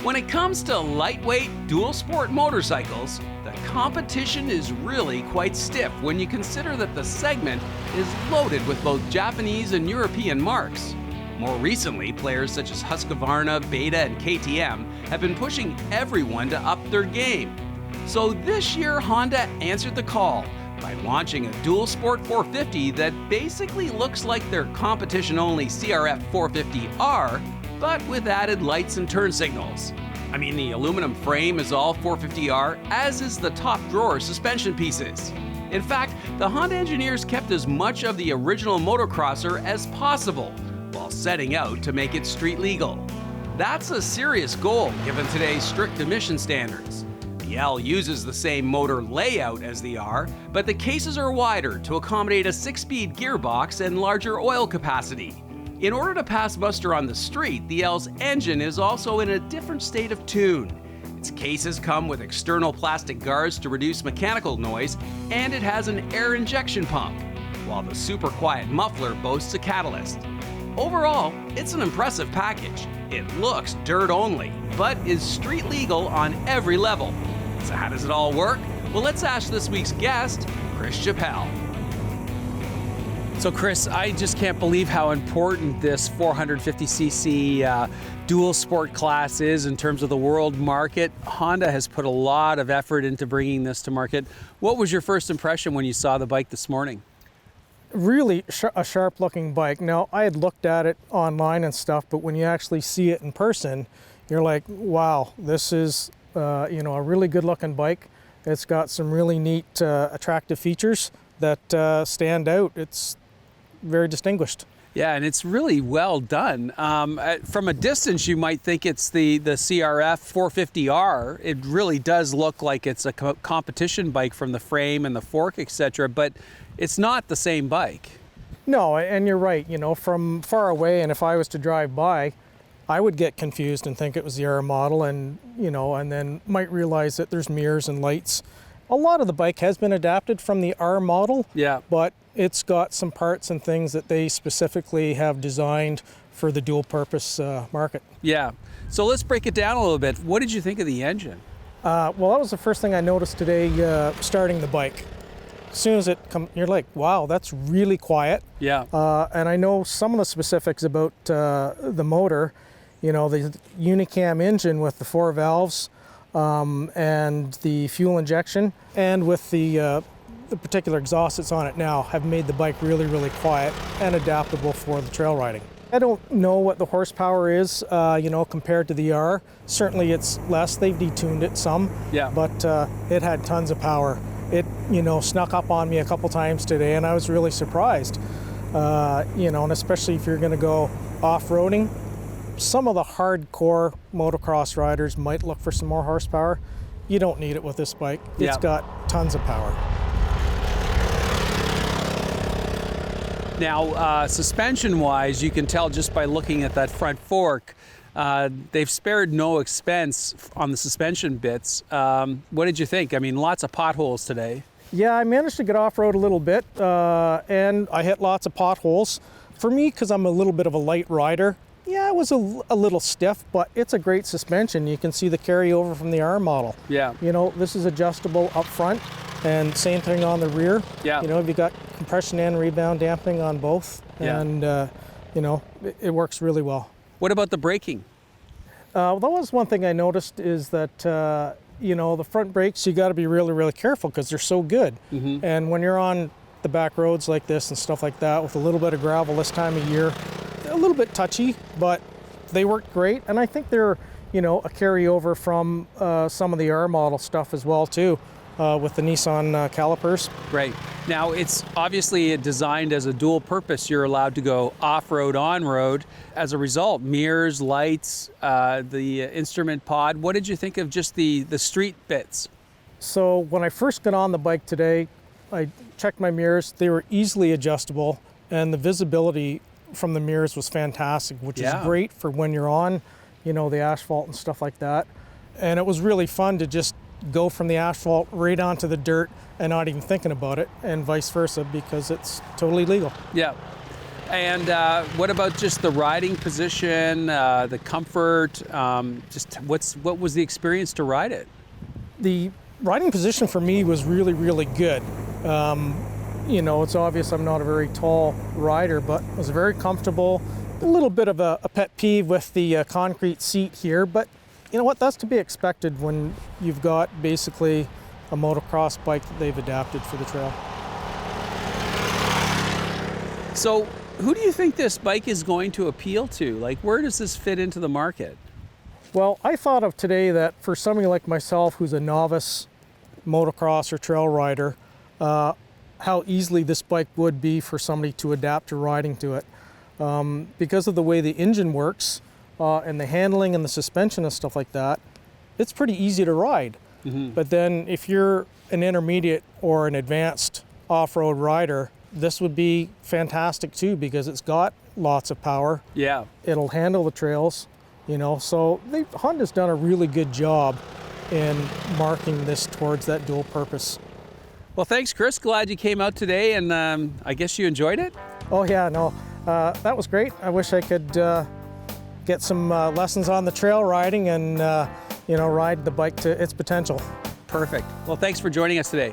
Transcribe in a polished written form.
When it comes to lightweight, dual-sport motorcycles, the competition is really quite stiff when you consider that the segment is loaded with both Japanese and European marques. More recently, players such as Husqvarna, Beta, and KTM have been pushing everyone to up their game. So this year, Honda answered the call by launching a dual-sport 450 that basically looks like their competition-only CRF 450R, but with added lights and turn signals. I mean, the aluminum frame is all 450R, as is the top drawer suspension pieces. In fact, the Honda engineers kept as much of the original motocrosser as possible, while setting out to make it street legal. That's a serious goal given today's strict emission standards. The L uses the same motor layout as the R, but the cases are wider to accommodate a 6-speed gearbox and larger oil capacity. In order to pass muster on the street, the L's engine is also in a different state of tune. Its cases come with external plastic guards to reduce mechanical noise, and it has an air injection pump, while the super quiet muffler boasts a catalyst. Overall, it's an impressive package. It looks dirt only, but is street legal on every level. So how does it all work? Well, let's ask this week's guest, Chris Chappell. So Chris, I just can't believe how important this 450cc dual sport class is in terms of the world market. Honda has put a lot of effort into bringing this to market. What was your first impression when you saw the bike this morning? Really a sharp looking bike. Now, I had looked at it online and stuff, but when you actually see it in person, you're like, wow, this is a really good looking bike. It's got some really neat, attractive features that stand out. It's very distinguished. Yeah, and it's really well done. From a distance, you might think it's the CRF 450R. It really does look like it's a competition bike from the frame and the fork, etc., but it's not the same bike. No, and you're right. From far away, and if I was to drive by, I would get confused and think it was the R model, and then might realize that there's mirrors and lights. A lot of the bike has been adapted from the R model, yeah, but it's got some parts and things that they specifically have designed for the dual purpose market. Yeah. So let's break it down a little bit. What did you think of the engine? Well, that was the first thing I noticed today starting the bike. As soon as it comes, you're like, wow, that's really quiet. Yeah. And I know some of the specifics about the motor, the Unicam engine with the 4 valves and the fuel injection, and with the particular exhaust that's on it now, have made the bike really, really quiet and adaptable for the trail riding. I don't know what the horsepower is, compared to the R. Certainly it's less. They've detuned it some, yeah, but it had tons of power. It, snuck up on me a couple times today, and I was really surprised. And especially if you're going to go off-roading, some of the hardcore motocross riders might look for some more horsepower. You don't need it with this bike. It's got tons of power. Now, suspension-wise, you can tell just by looking at that front fork, they've spared no expense on the suspension bits. What did you think? I mean, lots of potholes today. Yeah, I managed to get off-road a little bit, and I hit lots of potholes. For me, because I'm a little bit of a light rider, yeah, it was a little stiff, but it's a great suspension. You can see the carryover from the R model. Yeah. This is adjustable up front, and same thing on the rear. Yeah. You've got compression and rebound damping on both, yeah, and it works really well. What about the braking? That was one thing I noticed, is that the front brakes, you got to be really, really careful because they're so good. Mm-hmm. And when you're on the back roads like this and stuff like that with a little bit of gravel this time of year, a little bit touchy, but they work great. And I think they're, a carryover from some of the R model stuff as well too, with the Nissan calipers. Right. Now, it's obviously designed as a dual purpose. You're allowed to go off-road, on-road. As a result, mirrors, lights, the instrument pod. What did you think of just the street bits? So when I first got on the bike today, I checked my mirrors. They were easily adjustable, and the visibility from the mirrors was fantastic, which is great for when you're on, the asphalt and stuff like that. And it was really fun to just go from the asphalt right onto the dirt and not even thinking about it, and vice versa, because it's totally legal. Yeah. And what about just the riding position, the comfort? What was the experience to ride it? The riding position for me was really, really good. You know, it's obvious I'm not a very tall rider, but it was very comfortable. A little bit of a pet peeve with the concrete seat here, but you know what? That's to be expected when you've got basically a motocross bike that they've adapted for the trail. So, who do you think this bike is going to appeal to? Like, where does this fit into the market? Well, I thought of today that for somebody like myself who's a novice motocross or trail rider, how easily this bike would be for somebody to adapt to riding to it. Because of the way the engine works and the handling and the suspension and stuff like that, it's pretty easy to ride. But then if you're an intermediate or an advanced off-road rider, this would be fantastic too because it's got lots of power. Yeah. It'll handle the trails, you know. So Honda's done a really good job in marking this towards that dual purpose. Well, thanks, Chris. Glad you came out today, and I guess you enjoyed it? Oh yeah, no, that was great. I wish I could get some lessons on the trail riding and you know, ride the bike to its potential. Perfect. Well, thanks for joining us today.